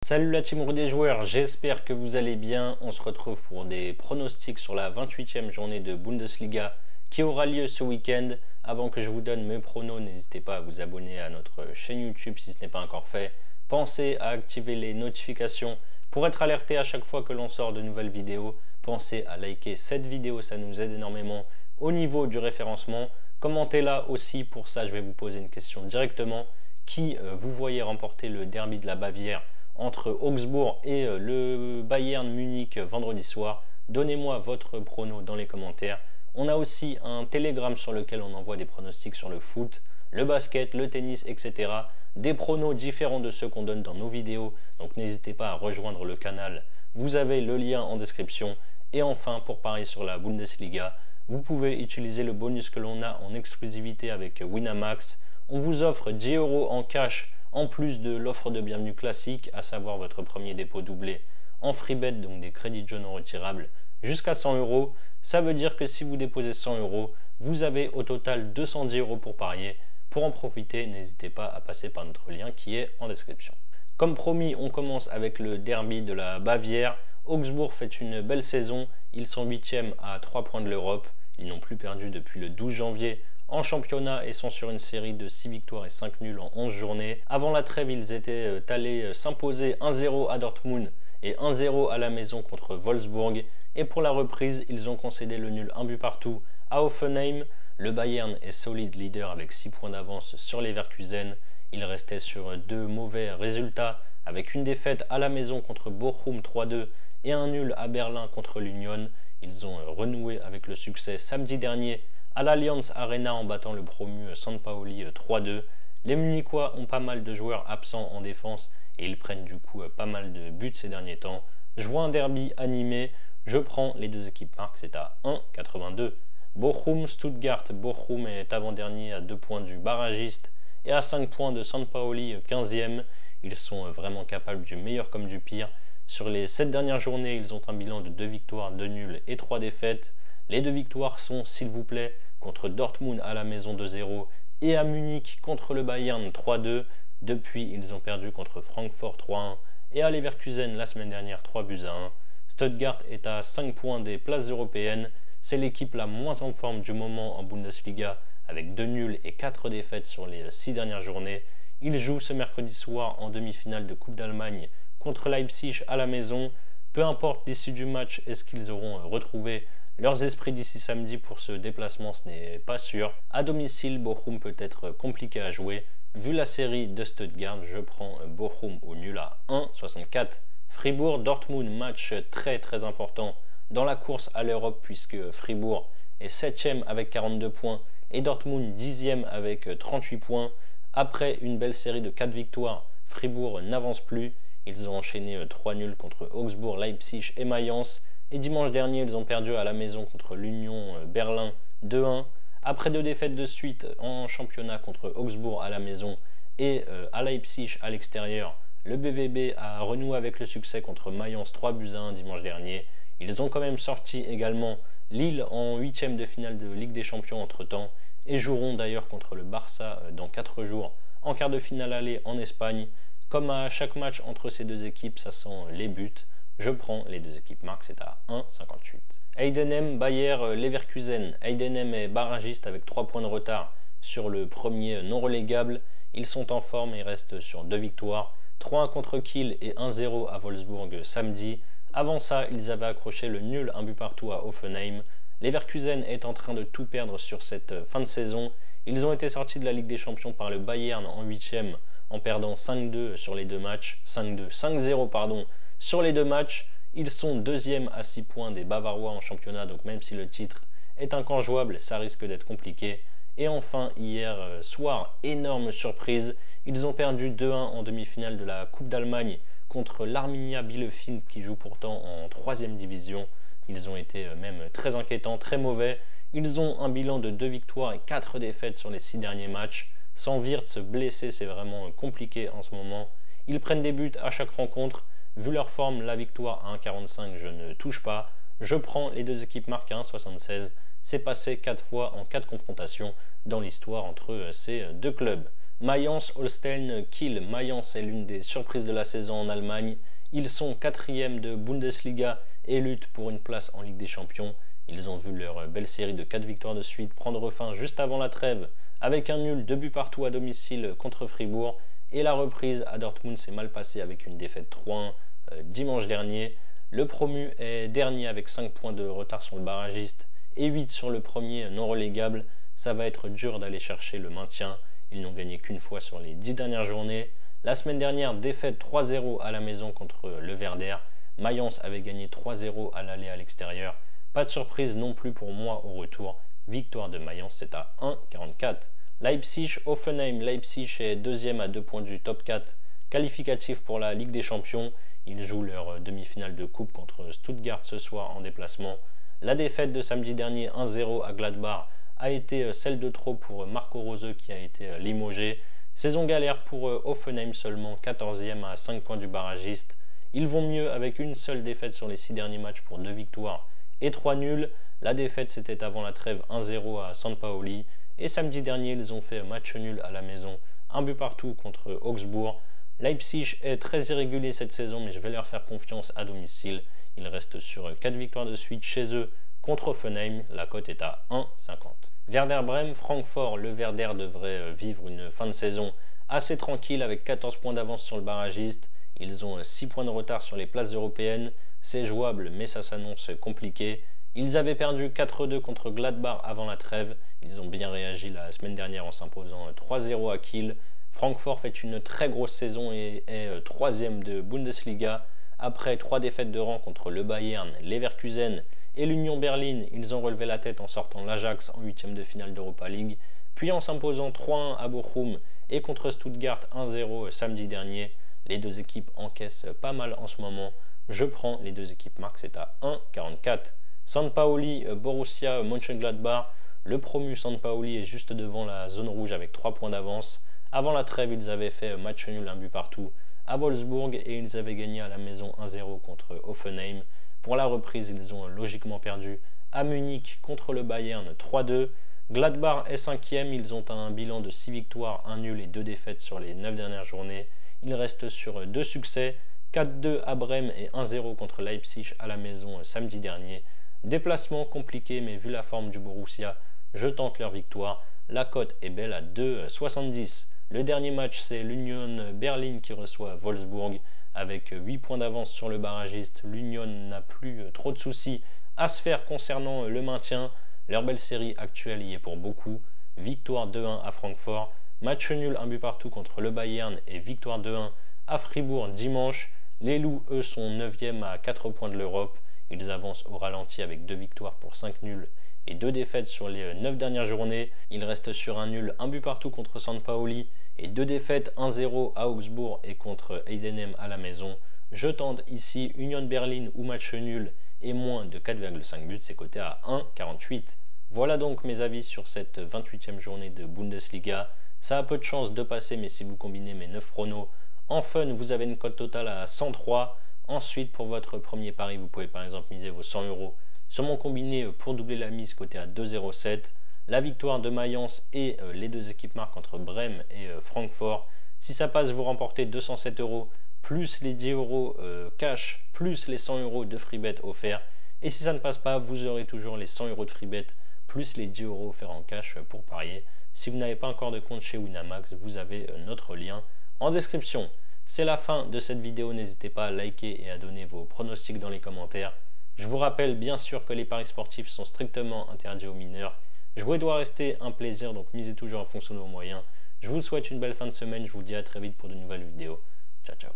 Salut la team des joueurs, j'espère que vous allez bien. On se retrouve pour des pronostics sur la 28e journée de Bundesliga qui aura lieu ce week-end. Avant que je vous donne mes pronos, n'hésitez pas à vous abonner à notre chaîne YouTube si ce n'est pas encore fait. Pensez à activer les notifications pour être alerté à chaque fois que l'on sort de nouvelles vidéos. Pensez à liker cette vidéo, ça nous aide énormément au niveau du référencement. Commentez-la aussi, pour ça je vais vous poser une question directement. Qui vous voyez remporter le derby de la Bavière entre Augsbourg et le Bayern Munich vendredi soir? Donnez-moi votre prono dans les commentaires. On a aussi un Telegram sur lequel on envoie des pronostics sur le foot, le basket, le tennis, etc. Des pronos différents de ceux qu'on donne dans nos vidéos. Donc n'hésitez pas à rejoindre le canal. Vous avez le lien en description. Et enfin, pour parier sur la Bundesliga, vous pouvez utiliser le bonus que l'on a en exclusivité avec Winamax. On vous offre 10 € en cash en plus de l'offre de bienvenue classique, à savoir votre premier dépôt doublé en free bet, donc des crédits jaunes retirables jusqu'à 100 €. Ça veut dire que si vous déposez 100 €, vous avez au total 210 € pour parier. Pour en profiter, n'hésitez pas à passer par notre lien qui est en description. Comme promis, on commence avec le derby de la Bavière. Augsbourg fait une belle saison, ils sont 8e à 3 points de l'Europe. Ils n'ont plus perdu depuis le 12 janvier en championnat et sont sur une série de 6 victoires et 5 nuls en 11 journées. Avant la trêve, ils étaient allés s'imposer 1-0 à Dortmund et 1-0 à la maison contre Wolfsburg. Et pour la reprise, ils ont concédé le nul 1 but partout à Hoffenheim. Le Bayern est solide leader avec 6 points d'avance sur les Leverkusen. Il restait sur 2 mauvais résultats avec une défaite à la maison contre Bochum 3-2 et un nul à Berlin contre l'Union. Ils ont renoué avec le succès samedi dernier à l'Allianz Arena en battant le promu St. Pauli 3-2. Les Munichois ont pas mal de joueurs absents en défense et ils prennent du coup pas mal de buts ces derniers temps. Je vois un derby animé, je prends les deux équipes marques, c'est à 1,82. Bochum-Stuttgart, Bochum est avant-dernier à 2 points du barragiste et à 5 points de St. Pauli 15e. Ils sont vraiment capables du meilleur comme du pire. Sur les 7 dernières journées, ils ont un bilan de 2 victoires, 2 nuls et 3 défaites. Les 2 victoires sont, s'il vous plaît, contre Dortmund à la maison 2-0 et à Munich contre le Bayern 3-2. Depuis, ils ont perdu contre Francfort 3-1 et à Leverkusen la semaine dernière 3-1. Stuttgart est à 5 points des places européennes. C'est l'équipe la moins en forme du moment en Bundesliga avec 2 nuls et 4 défaites sur les 6 dernières journées. Ils jouent ce mercredi soir en demi-finale de Coupe d'Allemagne contre Leipzig à la maison. Peu importe l'issue du match, est-ce qu'ils auront retrouvé leurs esprits d'ici samedi pour ce déplacement, ce n'est pas sûr. À domicile, Bochum peut être compliqué à jouer. Vu la série de Stuttgart, je prends Bochum au nul à 1,64. Fribourg-Dortmund, match très important dans la course à l'Europe puisque Fribourg est 7e avec 42 points et Dortmund 10e avec 38 points. Après une belle série de 4 victoires, Fribourg n'avance plus. Ils ont enchaîné 3 nuls contre Augsbourg, Leipzig et Mayence. Et dimanche dernier, ils ont perdu à la maison contre l'Union Berlin 2-1. Après 2 défaites de suite en championnat contre Augsbourg à la maison et à Leipzig à l'extérieur, le BVB a renoué avec le succès contre Mayence 3-1 dimanche dernier. Ils ont quand même sorti également Lille en 8e de finale de Ligue des Champions entre-temps et joueront d'ailleurs contre le Barça dans 4 jours en quart de finale aller en Espagne. Comme à chaque match entre ces deux équipes, ça sent les buts. Je prends les deux équipes marques, c'est à 1,58. Heidenheim, Bayer, Leverkusen. Heidenheim est barragiste avec 3 points de retard sur le premier non relégable. Ils sont en forme et restent sur 2 victoires. 3-1 contre Kiel et 1-0 à Wolfsburg samedi. Avant ça, ils avaient accroché le nul 1 but partout à Hoffenheim. Leverkusen est en train de tout perdre sur cette fin de saison. Ils ont été sortis de la Ligue des Champions par le Bayern en 8e en perdant 5-2 sur les 2 matchs. 5-0 pardon. Sur les 2 matchs, ils sont 2e à 6 points des Bavarois en championnat, donc même si le titre est incangeable, ça risque d'être compliqué. Et enfin, hier soir, énorme surprise, ils ont perdu 2-1 en demi-finale de la Coupe d'Allemagne contre l'Arminia Bielefeld qui joue pourtant en 3e division. Ils ont été même très inquiétants, très mauvais. Ils ont un bilan de 2 victoires et 4 défaites sur les 6 derniers matchs. Sans Wirtz blessé, c'est vraiment compliqué en ce moment. Ils prennent des buts à chaque rencontre. Vu leur forme, la victoire à 1,45, je ne touche pas. Je prends les deux équipes marquées à 1,76. C'est passé 4 fois en 4 confrontations dans l'histoire entre ces deux clubs. Mayence Holstein Kiel. Mayence est l'une des surprises de la saison en Allemagne. Ils sont 4e de Bundesliga et luttent pour une place en Ligue des Champions. Ils ont vu leur belle série de 4 victoires de suite prendre fin juste avant la trêve avec un nul 2 buts partout à domicile contre Fribourg. Et la reprise à Dortmund s'est mal passée avec une défaite 3-1 dimanche dernier. Le promu est dernier avec 5 points de retard sur le barragiste et 8 sur le premier non relégable. Ça va être dur d'aller chercher le maintien. Ils n'ont gagné qu'une fois sur les 10 dernières journées. La semaine dernière, défaite 3-0 à la maison contre le Werder. Mayence avait gagné 3-0 à l'aller à l'extérieur. Pas de surprise non plus pour moi au retour. Victoire de Mayence, c'est à 1,44. Leipzig-Hoffenheim. Leipzig est deuxième à 2 points du top 4 qualificatif pour la Ligue des Champions. Ils jouent leur demi-finale de coupe contre Stuttgart ce soir en déplacement. La défaite de samedi dernier 1-0 à Gladbach a été celle de trop pour Marco Rose qui a été limogé. Saison galère pour Hoffenheim, seulement 14e à 5 points du barragiste. Ils vont mieux avec une seule défaite sur les 6 derniers matchs pour 2 victoires et 3 nuls. La défaite c'était avant la trêve 1-0 à San Paoli. Et samedi dernier ils ont fait match nul à la maison, un but partout contre Augsbourg. Leipzig est très irrégulier cette saison, mais je vais leur faire confiance à domicile. Ils restent sur 4 victoires de suite chez eux contre Hoffenheim. La cote est à 1,50. Werder Brême, Francfort. Le Werder devrait vivre une fin de saison assez tranquille avec 14 points d'avance sur le barragiste. Ils ont 6 points de retard sur les places européennes. C'est jouable, mais ça s'annonce compliqué. Ils avaient perdu 4-2 contre Gladbach avant la trêve. Ils ont bien réagi la semaine dernière en s'imposant 3-0 à Kiel. Francfort fait une très grosse saison et est 3e de Bundesliga. Après 3 défaites de rang contre le Bayern, Leverkusen et l'Union Berlin, ils ont relevé la tête en sortant l'Ajax en 8e de finale d'Europa League, puis en s'imposant 3-1 à Bochum et contre Stuttgart 1-0 samedi dernier. Les deux équipes encaissent pas mal en ce moment. Je prends les deux équipes marques, c'est à 1,44. San Paoli, Borussia Mönchengladbach. Le promu San Paoli est juste devant la zone rouge avec 3 points d'avance. Avant la trêve, ils avaient fait match nul, un but partout à Wolfsburg et ils avaient gagné à la maison 1-0 contre Hoffenheim. Pour la reprise, ils ont logiquement perdu à Munich contre le Bayern 3-2. Gladbach est 5e, ils ont un bilan de 6 victoires, 1 nul et 2 défaites sur les 9 dernières journées. Ils restent sur 2 succès, 4-2 à Brême et 1-0 contre Leipzig à la maison samedi dernier. Déplacement compliqué, mais vu la forme du Borussia, je tente leur victoire. La cote est belle à 2,70. Le dernier match, c'est l'Union Berlin qui reçoit Wolfsburg. Avec 8 points d'avance sur le barragiste, l'Union n'a plus trop de soucis à se faire concernant le maintien. Leur belle série actuelle y est pour beaucoup. Victoire 2-1 à Francfort, match nul, un but partout contre le Bayern et victoire 2-1 à Fribourg dimanche. Les Loups, eux, sont 9e à 4 points de l'Europe. Ils avancent au ralenti avec 2 victoires pour 5 nuls et 2 défaites sur les 9 dernières journées. Ils restent sur un nul, un but partout contre San Paoli et 2 défaites, 1-0 à Augsbourg et contre Heidenheim à la maison. Je tente ici Union Berlin ou match nul et moins de 4,5 buts, c'est coté à 1,48. Voilà donc mes avis sur cette 28e journée de Bundesliga. Ça a peu de chance de passer, mais si vous combinez mes 9 pronos en fun, vous avez une cote totale à 103. Ensuite, pour votre premier pari, vous pouvez par exemple miser vos 100 € sur mon combiné pour doubler la mise, côté à 2,07. La victoire de Mayence et les deux équipes marques entre Brême et Francfort. Si ça passe, vous remportez 207 € plus les 10 € cash plus les 100 € de free bet offerts. Et si ça ne passe pas, vous aurez toujours les 100 € de free bet plus les 10 € offerts en cash pour parier. Si vous n'avez pas encore de compte chez Winamax, vous avez notre lien en description. C'est la fin de cette vidéo, n'hésitez pas à liker et à donner vos pronostics dans les commentaires. Je vous rappelle bien sûr que les paris sportifs sont strictement interdits aux mineurs. Jouer doit rester un plaisir, donc misez toujours en fonction de vos moyens. Je vous souhaite une belle fin de semaine, je vous dis à très vite pour de nouvelles vidéos. Ciao ciao.